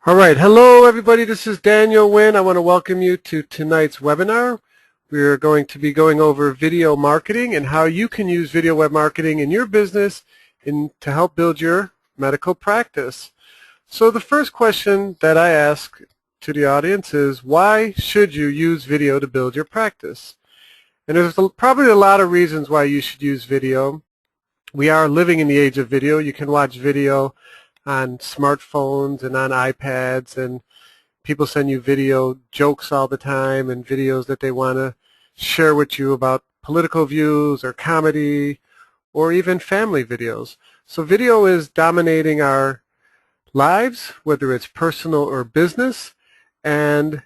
All right, hello everybody, this is Daniel Wynn. I want to welcome you to tonight's webinar. We're going to be going over video marketing and how you can use video web marketing in your business to help build your medical practice. So the first question that I ask to the audience is, why should you use video to build your practice? And there's probably a lot of reasons why you should use video. We are living in the age of video. You can watch video on smartphones and on iPads, and people send you video jokes all the time and videos that they want to share with you about political views or comedy or even family videos. So video is dominating our lives, whether it's personal or business. And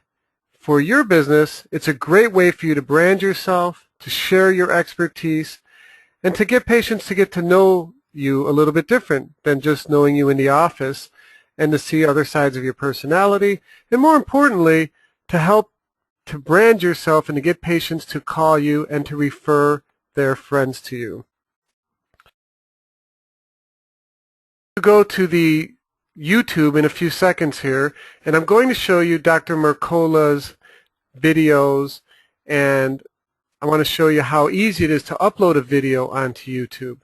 for your business, it's a great way for you to brand yourself, to share your expertise, and to get patients to get to know you a little bit different than just knowing you in the office, and to see other sides of your personality, and more importantly, to help to brand yourself and to get patients to call you and to refer their friends to you. Go to the YouTube in a few seconds here, and I'm going to show you Dr. Mercola's videos, and I want to show you how easy it is to upload a video onto YouTube.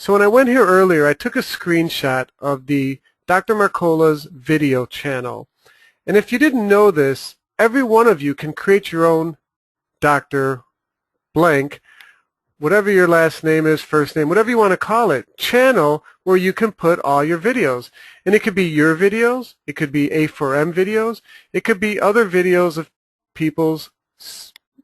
So when I went here earlier, I took a screenshot of the Dr. Mercola's video channel. And if you didn't know this, every one of you can create your own Dr. Blank, whatever your last name is, first name, whatever you want to call it, channel where you can put all your videos. And it could be your videos, it could be A4M videos, it could be other videos of people's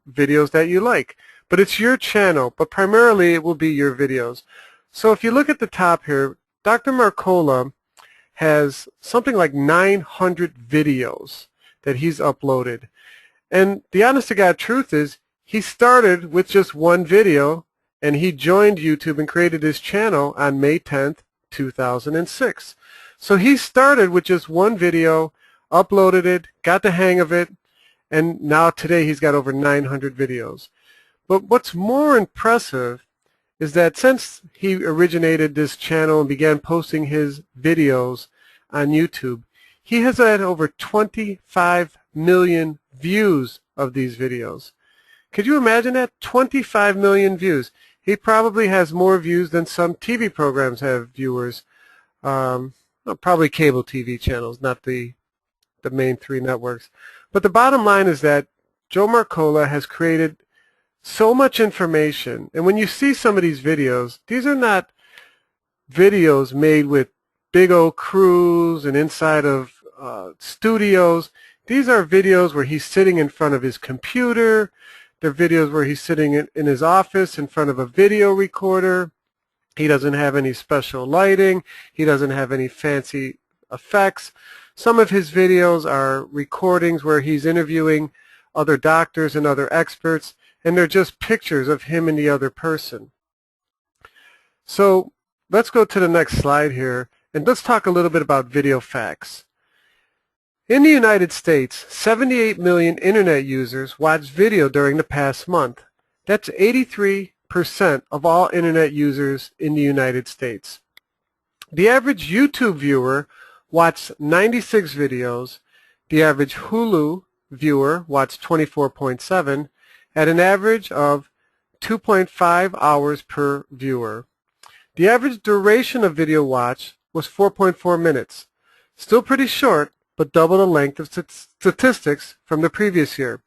videos that you like. But it's your channel, but primarily it will be your videos. So if you look at the top here, Dr. Mercola has something like 900 videos that he's uploaded. And the honest to God truth is, he started with just one video, and he joined YouTube and created his channel on May 10th, 2006. So he started with just one video, uploaded it, got the hang of it, and now today he's got over 900 videos. But what's more impressive is that since he originated this channel and began posting his videos on YouTube, he has had over 25 million views of these videos. Could you imagine that? 25 million views. He probably has more views than some TV programs have viewers. Well, probably cable TV channels, not the main three networks. But the bottom line is that Joe Mercola has created so much information, and when you see some of these videos, these are not videos made with big old crews and inside of studios. These are videos where he's sitting in front of his computer. They're videos where he's sitting in his office in front of a video recorder. He doesn't have any special lighting. He doesn't have any fancy effects. Some of his videos are recordings where he's interviewing other doctors and other experts, and they're just pictures of him and the other person. So let's go to the next slide here, and let's talk a little bit about video facts. In the United States, 78 million internet users watched video during the past month. That's 83% of all internet users in the United States. The average YouTube viewer watched 96 videos. The average Hulu viewer watched 24.7, at an average of 2.5 hours per viewer. The average duration of video watch was 4.4 minutes. Still pretty short, but double the length of statistics from the previous year.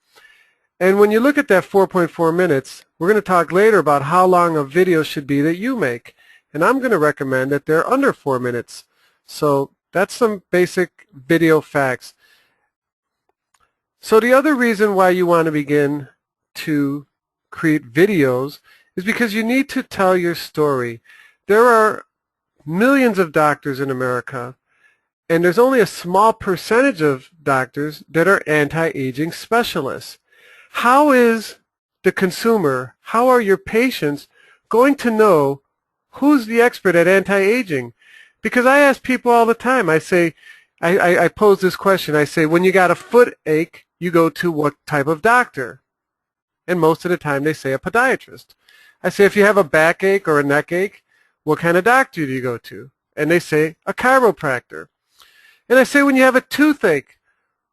And when you look at that 4.4 minutes, we're going to talk later about how long a video should be that you make. And I'm going to recommend that they're under 4 minutes. So that's some basic video facts. So the other reason why you want to begin to create videos is because you need to tell your story. There are millions of doctors in America, and there's only a small percentage of doctors that are anti-aging specialists. How is the consumer, how are your patients going to know who's the expert at anti-aging? Because I ask people all the time, I say, I pose this question, I say, when you got a foot ache, you go to what type of doctor? And most of the time they say a podiatrist. I say, if you have a backache or a neck ache, what kind of doctor do you go to? And they say a chiropractor. And I say, when you have a toothache,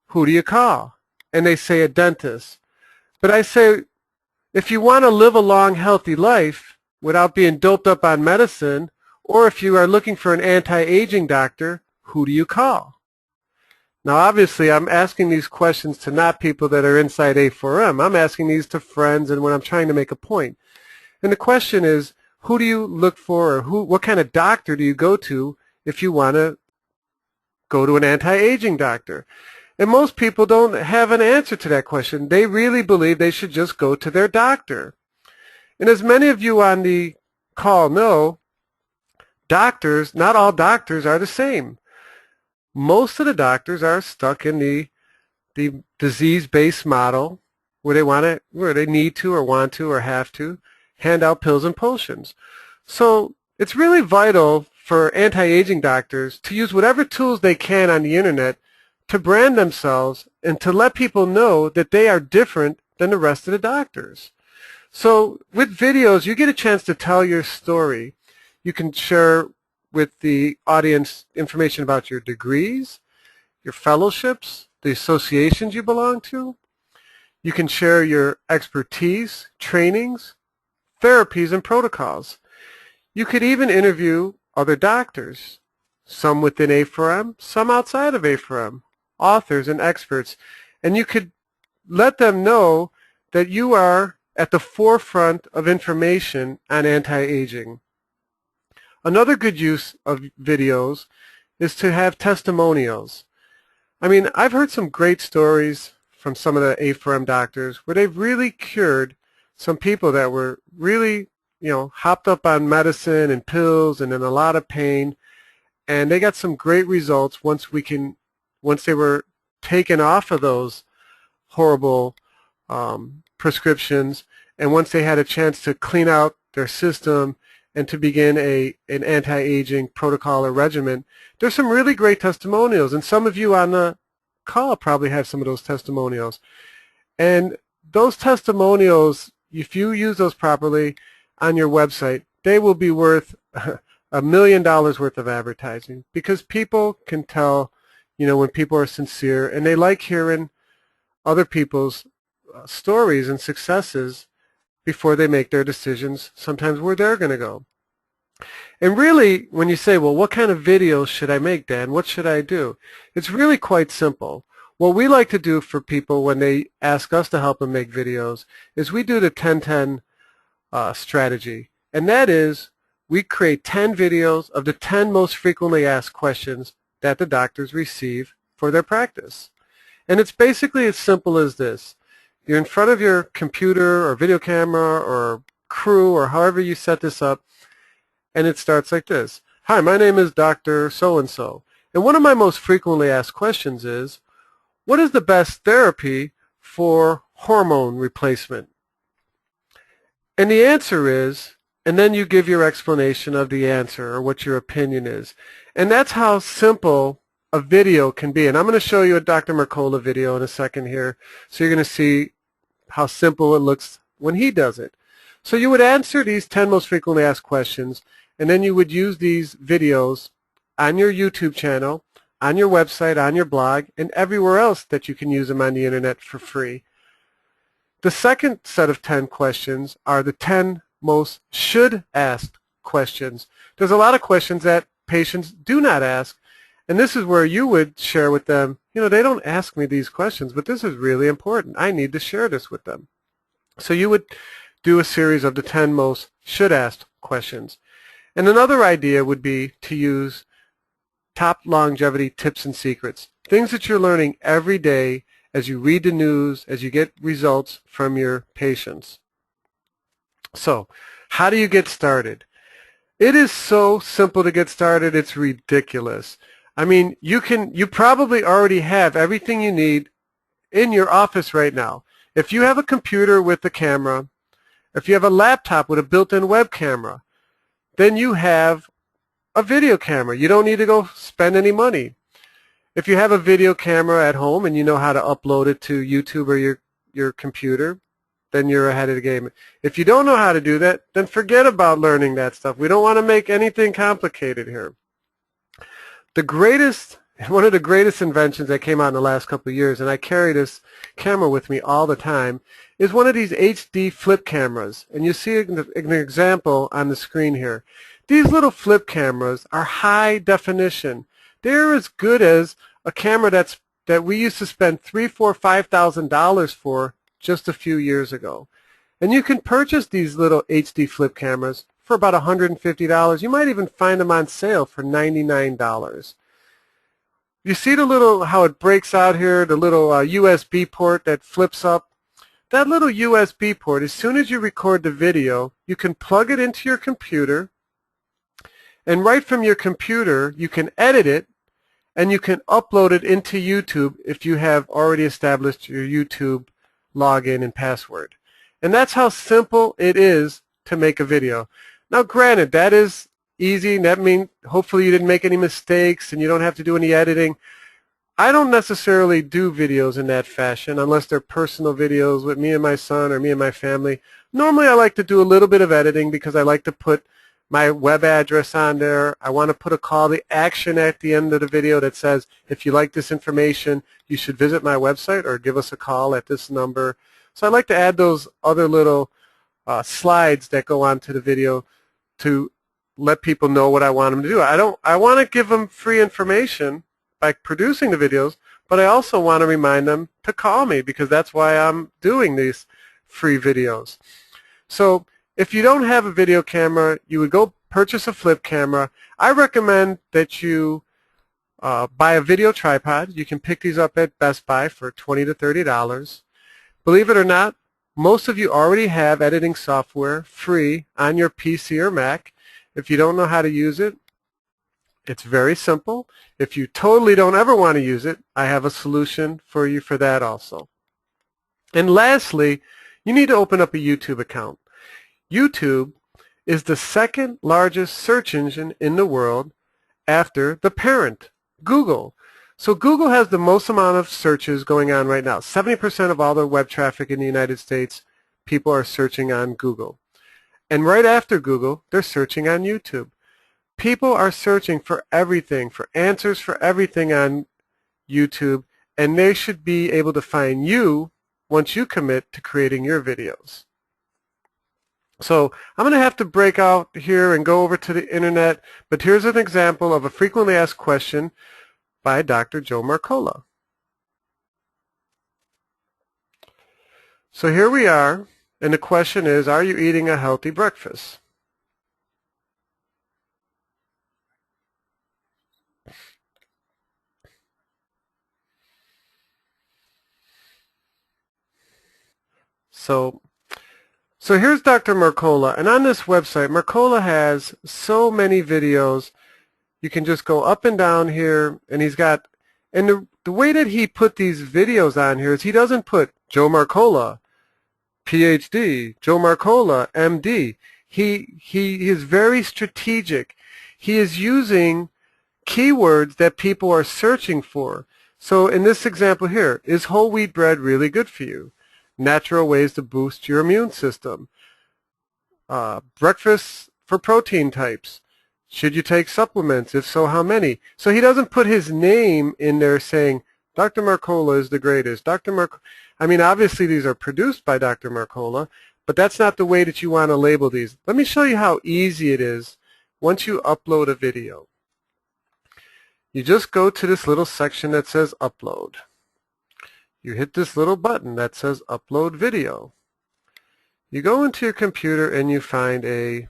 who do you call? And they say a dentist. But I say, if you want to live a long, healthy life without being doped up on medicine, or if you are looking for an anti-aging doctor, who do you call? Now, obviously, I'm asking these questions to not people that are inside A4M. I'm asking these to friends and when I'm trying to make a point. And the question is, who do you look for, or what kind of doctor do you go to if you want to go to an anti-aging doctor? And most people don't have an answer to that question. They really believe they should just go to their doctor. And as many of you on the call know, doctors, not all doctors are the same. Most of the doctors are stuck in the disease-based model where they need to or want to or have to hand out pills and potions. So it's really vital for anti-aging doctors to use whatever tools they can on the internet to brand themselves and to let people know that they are different than the rest of the doctors. So with videos, you get a chance to tell your story. You can share with the audience information about your degrees, your fellowships, the associations you belong to. You can share your expertise, trainings, therapies, and protocols. You could even interview other doctors, some within A4M, some outside of A4M, authors and experts, and you could let them know that you are at the forefront of information on anti-aging. Another good use of videos is to have testimonials. I mean, I've heard some great stories from some of the A4M doctors where they've really cured some people that were really, hopped up on medicine and pills and in a lot of pain, and they got some great results once they were taken off of those horrible prescriptions, and once they had a chance to clean out their system and to begin an anti-aging protocol or regimen. There's some really great testimonials, and some of you on the call probably have some of those testimonials. And those testimonials, if you use those properly on your website, they will be worth $1 million worth of advertising, because people can tell, when people are sincere, and they like hearing other people's stories and successes before they make their decisions, sometimes where they're going to go. And really, when you say, well, what kind of videos should I make, Dan? What should I do? It's really quite simple. What we like to do for people when they ask us to help them make videos is we do the 10-10 strategy. And that is, we create 10 videos of the 10 most frequently asked questions that the doctors receive for their practice. And it's basically as simple as this. You're in front of your computer or video camera or crew or however you set this up, and it starts like this. Hi, my name is Dr. So-and-so, and one of my most frequently asked questions is, what is the best therapy for hormone replacement? And the answer is, and then you give your explanation of the answer or what your opinion is. And that's how simple a video can be. And I'm going to show you a Dr. Mercola video in a second here, so you're going to see how simple it looks when he does it. So you would answer these 10 most frequently asked questions, and then you would use these videos on your YouTube channel, on your website, on your blog, and everywhere else that you can use them on the internet for free. The second set of 10 questions are the 10 most should ask questions. There's a lot of questions that patients do not ask, and this is where you would share with them, they don't ask me these questions, but this is really important. I need to share this with them. So you would do a series of the 10 most should ask questions. And another idea would be to use top longevity tips and secrets, things that you're learning every day as you read the news, as you get results from your patients. So, how do you get started? It is so simple to get started, it's ridiculous. I mean, you probably already have everything you need in your office right now. If you have a computer with a camera, if you have a laptop with a built-in web camera, then you have a video camera. You don't need to go spend any money. If you have a video camera at home and you know how to upload it to YouTube or your computer, then you're ahead of the game. If you don't know how to do that, then forget about learning that stuff. We don't want to make anything complicated here. The greatest One of the greatest inventions that came out in the last couple of years, and I carry this camera with me all the time, is one of these HD flip cameras. And you see an example on the screen here. These little flip cameras are high definition. They're as good as a camera that we used to spend $3,000, $4,000, $5,000 for just a few years ago. And you can purchase these little HD flip cameras for about $150. You might even find them on sale for $99. You see the little, how it breaks out here, the little USB port that flips up? That little USB port, as soon as you record the video, you can plug it into your computer, and right from your computer, you can edit it, and you can upload it into YouTube if you have already established your YouTube login and password. And that's how simple it is to make a video. Now granted, that is easy. That means hopefully you didn't make any mistakes and you don't have to do any editing. I don't necessarily do videos in that fashion unless they're personal videos with me and my son or me and my family. Normally I like to do a little bit of editing because I like to put my web address on there. I want to put a call to action at the end of the video that says, if you like this information, you should visit my website or give us a call at this number. So I like to add those other little slides that go on to the video to let people know what I want them to do. I want to give them free information by producing the videos, but I also want to remind them to call me because that's why I'm doing these free videos. So if you don't have a video camera, you would go purchase a flip camera. I recommend that you buy a video tripod. You can pick these up at Best Buy for $20 to $30. Believe it or not, most of you already have editing software free on your PC or Mac. If you don't know how to use it, it's very simple. If you totally don't ever want to use it, I have a solution for you for that also. And lastly, you need to open up a YouTube account. YouTube is the second largest search engine in the world after the parent, Google. So Google has the most amount of searches going on right now. 70% of all the web traffic in the United States, people are searching on Google. And right after Google, they're searching on YouTube. People are searching for everything, for answers for everything on YouTube, and they should be able to find you once you commit to creating your videos. So I'm going to have to break out here and go over to the internet, but here's an example of a frequently asked question by Dr. Joe Mercola. So here we are, and the question is, are you eating a healthy breakfast? So here's Dr. Mercola, and on this website, Mercola has so many videos. You can just go up and down here, and he's got, and the way that he put these videos on here is he doesn't put Joe Mercola, PhD, Joe Mercola, MD. He is very strategic. He is using keywords that people are searching for. So in this example here, is whole wheat bread really good for you? Natural ways to boost your immune system. Breakfast for protein types. Should you take supplements? If so, how many? So he doesn't put his name in there saying, Dr. Mercola is the greatest. I mean, obviously these are produced by Dr. Mercola, but that's not the way that you want to label these. Let me show you how easy it is once you upload a video. You just go to this little section that says Upload. You hit this little button that says Upload Video. You go into your computer and you find a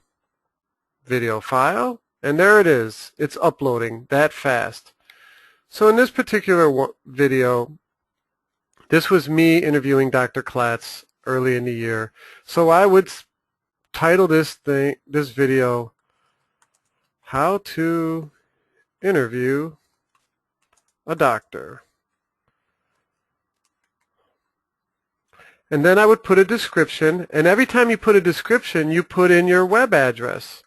video file, and there it is. It's uploading that fast. So in this particular video, this was me interviewing Dr. Klatz early in the year. So I would title this video, How to Interview a Doctor. And then I would put a description, and every time you put a description, you put in your web address.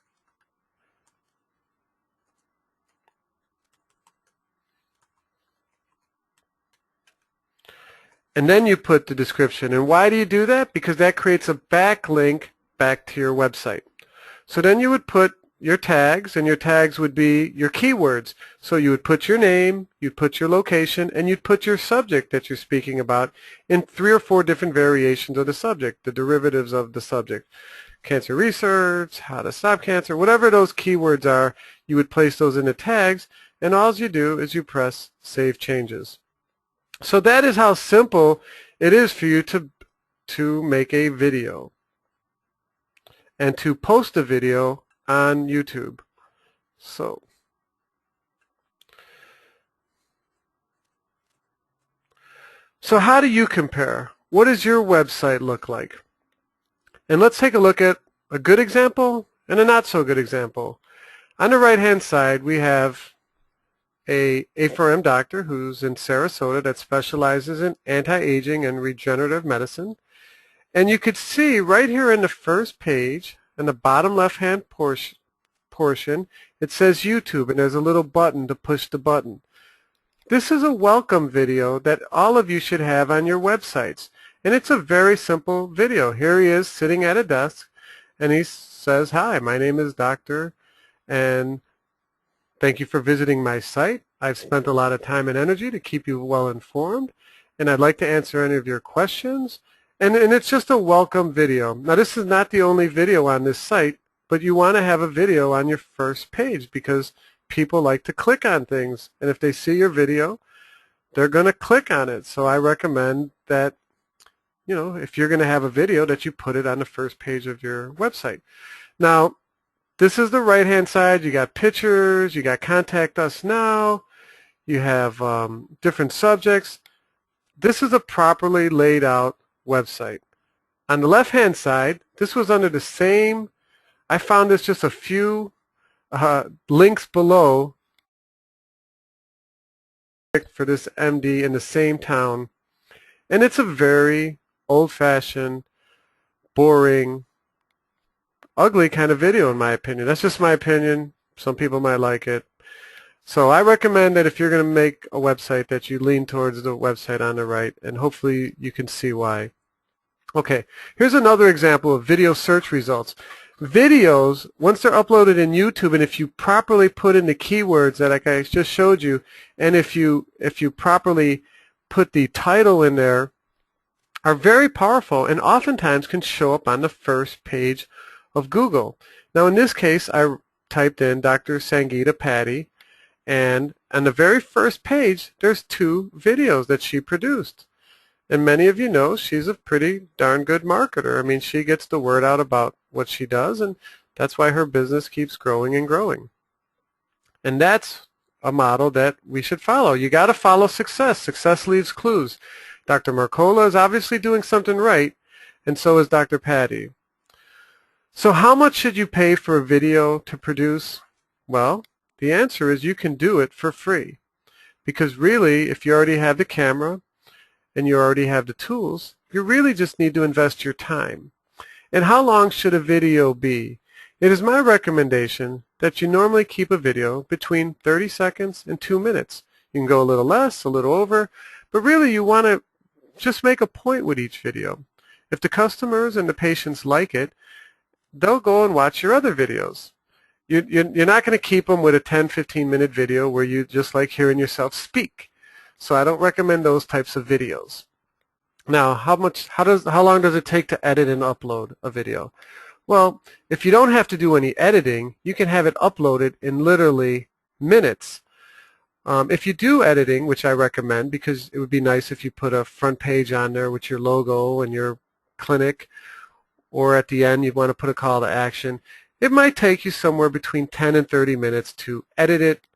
And then you put the description. And why do you do that? Because that creates a backlink back to your website. So then you would put your tags, and your tags would be your keywords. So you would put your name, you'd put your location, and you'd put your subject that you're speaking about in 3 or 4 different variations of the subject, the derivatives of the subject. Cancer research, how to stop cancer, whatever those keywords are, you would place those into tags, and all you do is you press Save Changes. So that is how simple it is for you to make a video and to post a video on YouTube. So how do you compare? What does your website look like? And let's take a look at a good example and a not so good example. On the right hand side we have a A4M doctor who's in Sarasota that specializes in anti-aging and regenerative medicine. And you could see right here in the first page, in the bottom left-hand portion, it says YouTube, and there's a little button to push the button. This is a welcome video that all of you should have on your websites. And it's a very simple video. Here he is sitting at a desk, and he says, "Hi, my name is Doctor, and thank you for visiting my site. I've spent a lot of time and energy to keep you well informed, and I'd like to answer any of your questions." And it's just a welcome video. Now this is not the only video on this site, but you want to have a video on your first page because people like to click on things. And if they see your video, they're going to click on it. So I recommend that, you know, if you're going to have a video, that you put it on the first page of your website. Now, this is the right-hand side. You got pictures, you got Contact Us Now, you have different subjects. This is a properly laid out website. On the left-hand side, this was under the same, I found this just a few links below for this MD in the same town. And it's a very old-fashioned, boring, ugly kind of video in my opinion. That's just my opinion. Some people might like it. So I recommend that if you're going to make a website that you lean towards the website on the right, and hopefully you can see why. Okay, here's another example of video search results. Videos, once they're uploaded in YouTube, and if you properly put in the keywords that like I just showed you, and if you properly put the title in there, are very powerful and oftentimes can show up on the first page of Google. Now in this case I typed in Dr. Sangeeta Patty, and on the very first page there's 2 videos that she produced. And many of you know she's a pretty darn good marketer. I mean, she gets the word out about what she does, and that's why her business keeps growing and growing. And that's a model that we should follow. You got to follow success. Success leaves clues. Dr. Mercola is obviously doing something right, and so is Dr. Patty. So how much should you pay for a video to produce? Well, the answer is you can do it for free. Because really, if you already have the camera and you already have the tools, you really just need to invest your time. And how long should a video be? It is my recommendation that you normally keep a video between 30 seconds and 2 minutes. You can go a little less, a little over, but really you want to just make a point with each video. If the customers and the patients like it, they'll go and watch your other videos. You're not going to keep them with a 10-15 minute video where you just like hearing yourself speak. So I don't recommend those types of videos. Now, how long does it take to edit and upload a video? Well, if you don't have to do any editing, you can have it uploaded in literally minutes. If you do editing, which I recommend, because it would be nice if you put a front page on there with your logo and your clinic, or at the end you want to put a call to action, it might take you somewhere between 10 and 30 minutes to edit it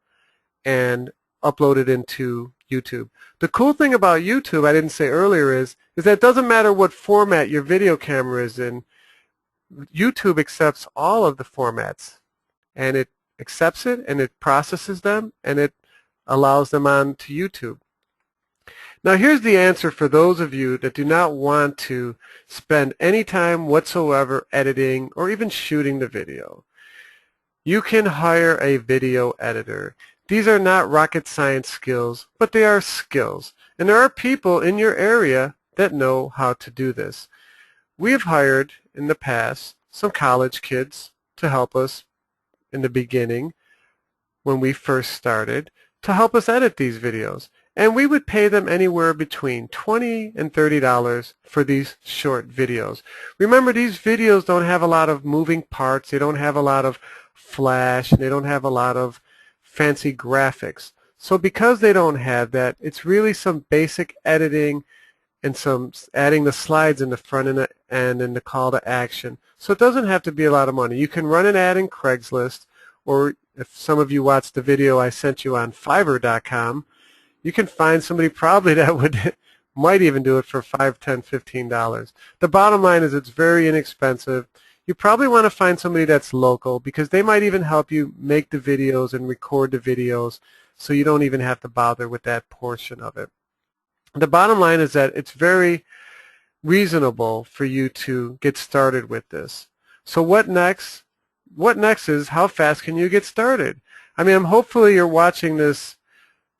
and upload it into YouTube. The cool thing about YouTube, I didn't say earlier, is that it doesn't matter what format your video camera is in. YouTube accepts all of the formats, and it accepts it and it processes them and it allows them on to YouTube. Now here's the answer for those of you that do not want to spend any time whatsoever editing or even shooting the video. You can hire a video editor. These are not rocket science skills, but they are skills. And there are people in your area that know how to do this. We have hired in the past some college kids to help us in the beginning when we first started to help us edit these videos. And we would pay them anywhere between $20 and $30 for these short videos. Remember, these videos don't have a lot of moving parts. They don't have a lot of flash. And they don't have a lot of fancy graphics. So because they don't have that, it's really some basic editing and some adding the slides in the front end and the call to action. So it doesn't have to be a lot of money. You can run an ad in Craigslist, or if some of you watched the video I sent you on Fiverr.com, you can find somebody probably that would might even do it for $5, $10, $15. The bottom line is it's very inexpensive. You probably want to find somebody that's local because they might even help you make the videos and record the videos so you don't even have to bother with that portion of it. The bottom line is that it's very reasonable for you to get started with this. So what next? What next is how fast can you get started? I mean, hopefully you're watching this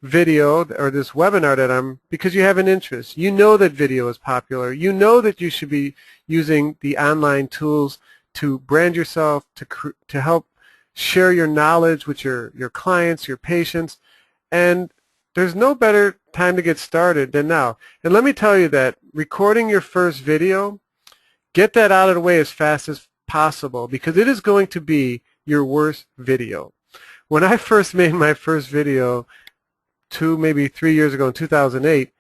video or this webinar because you have an interest. You know that video is popular. You know that you should be using the online tools to brand yourself, to help share your knowledge with your clients, your patients, and there's no better time to get started than now. And let me tell you that recording your first video, get that out of the way as fast as possible because it is going to be your worst video. When I first made my first video maybe 3 years ago in 2008,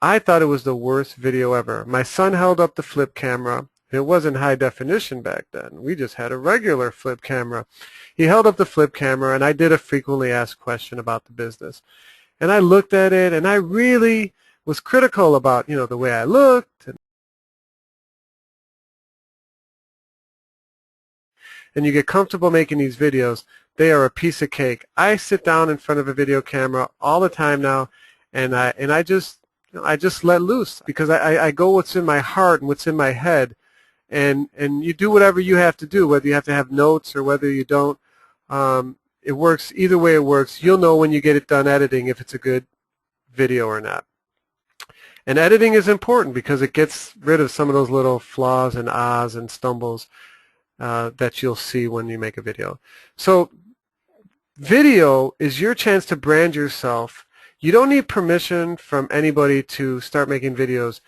I thought it was the worst video ever. My son held up the flip camera. It wasn't high definition back then. We just had a regular flip camera. He held up the flip camera and I did a frequently asked question about the business. And I looked at it and I really was critical about, the way I looked. And you get comfortable making these videos, they are a piece of cake. I sit down in front of a video camera all the time now, and I just let loose because I go what's in my heart and what's in my head, and you do whatever you have to do, whether you have to have notes or whether you don't. It works either way. It works. You'll know when you get it done editing if it's a good video or not. And editing is important because it gets rid of some of those little flaws and ahs and stumbles that you'll see when you make a video. So video is your chance to brand yourself. You don't need permission from anybody to start making videos.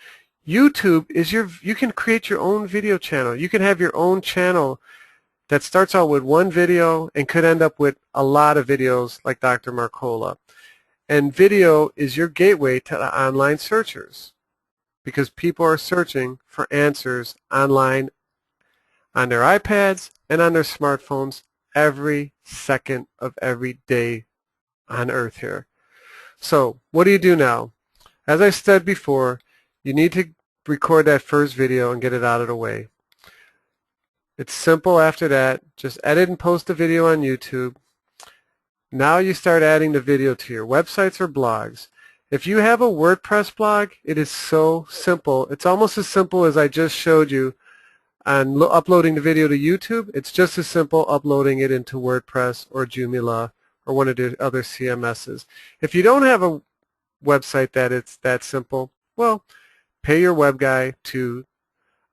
YouTube is you can create your own video channel. You can have your own channel that starts out with one video and could end up with a lot of videos like Dr. Mercola. And video is your gateway to the online searchers because people are searching for answers online on their iPads and on their smartphones every second of every day on earth here. So what do you do now? As I said before, you need to record that first video and get it out of the way. It's simple after that. Just edit and post the video on YouTube. Now you start adding the video to your websites or blogs. If you have a WordPress blog, it is so simple. It's almost as simple as I just showed you on uploading the video to YouTube. It's just as simple uploading it into WordPress or Joomla or one of the other CMSs. If you don't have a website that it's that simple, well, pay your web guy to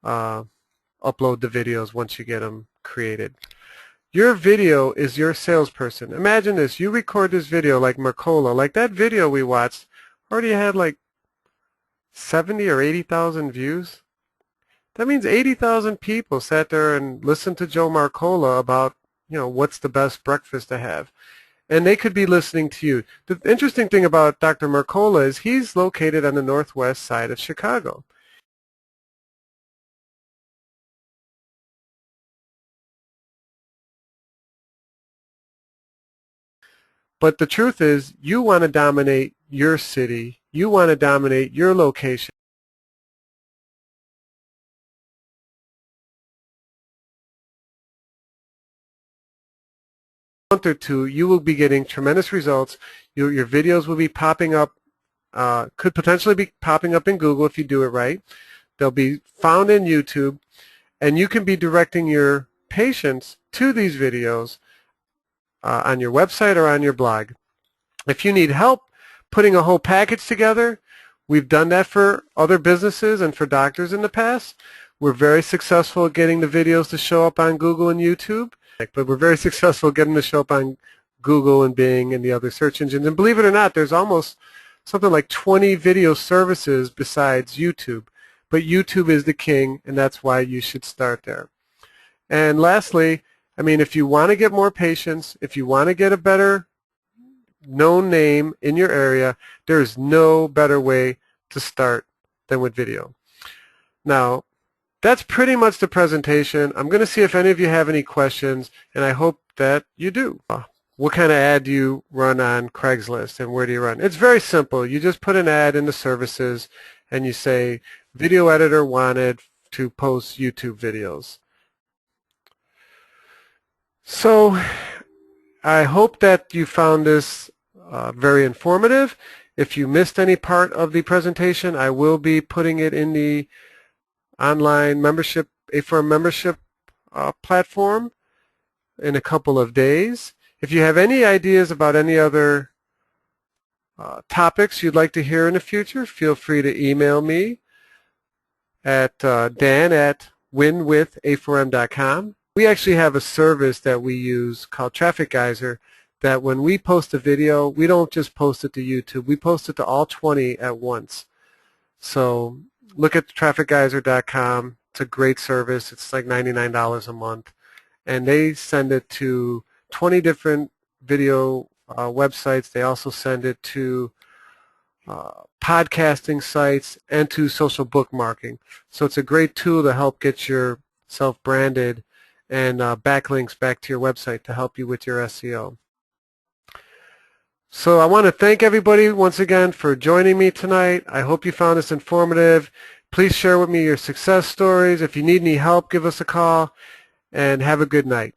upload the videos once you get them created. Your video is your salesperson. Imagine this. You record this video like Mercola, like that video we watched, already had like 70 or 80,000 views. That means 80,000 people sat there and listened to Joe Mercola about, what's the best breakfast to have. And they could be listening to you. The interesting thing about Dr. Mercola is he's located on the northwest side of Chicago. But the truth is, you want to dominate your city. You want to dominate your location. Month or two, you will be getting tremendous results. Your videos will be popping up, could potentially be popping up in Google if you do it right. They'll be found in YouTube, and you can be directing your patients to these videos on your website or on your blog. If you need help putting a whole package together, we've done that for other businesses and for doctors in the past. We're very successful at getting the videos to show up on Google and YouTube. But we're very successful getting the show up on Google and Bing and the other search engines. And believe it or not, there's almost something like 20 video services besides YouTube. But YouTube is the king, and that's why you should start there. And lastly, I mean, if you want to get more patients, if you want to get a better known name in your area, there is no better way to start than with video. Now, that's pretty much the presentation. I'm going to see if any of you have any questions, and I hope that you do. What kind of ad do you run on Craigslist, and where do you run? It's very simple. You just put an ad in the services, and you say, video editor wanted to post YouTube videos. So I hope that you found this very informative. If you missed any part of the presentation, I will be putting it in the online membership, A4M membership platform in a couple of days. If you have any ideas about any other topics you'd like to hear in the future, feel free to email me at dan@winwitha4m.com. We actually have a service that we use called Traffic Geyser, that when we post a video, we don't just post it to YouTube, we post it to all 20 at once. So look at trafficgeyser.com. It's a great service. It's like $99 a month. And they send it to 20 different video websites. They also send it to podcasting sites and to social bookmarking. So it's a great tool to help get yourself branded and backlinks back to your website to help you with your SEO. So I want to thank everybody once again for joining me tonight. I hope you found this informative. Please share with me your success stories. If you need any help, give us a call, and have a good night.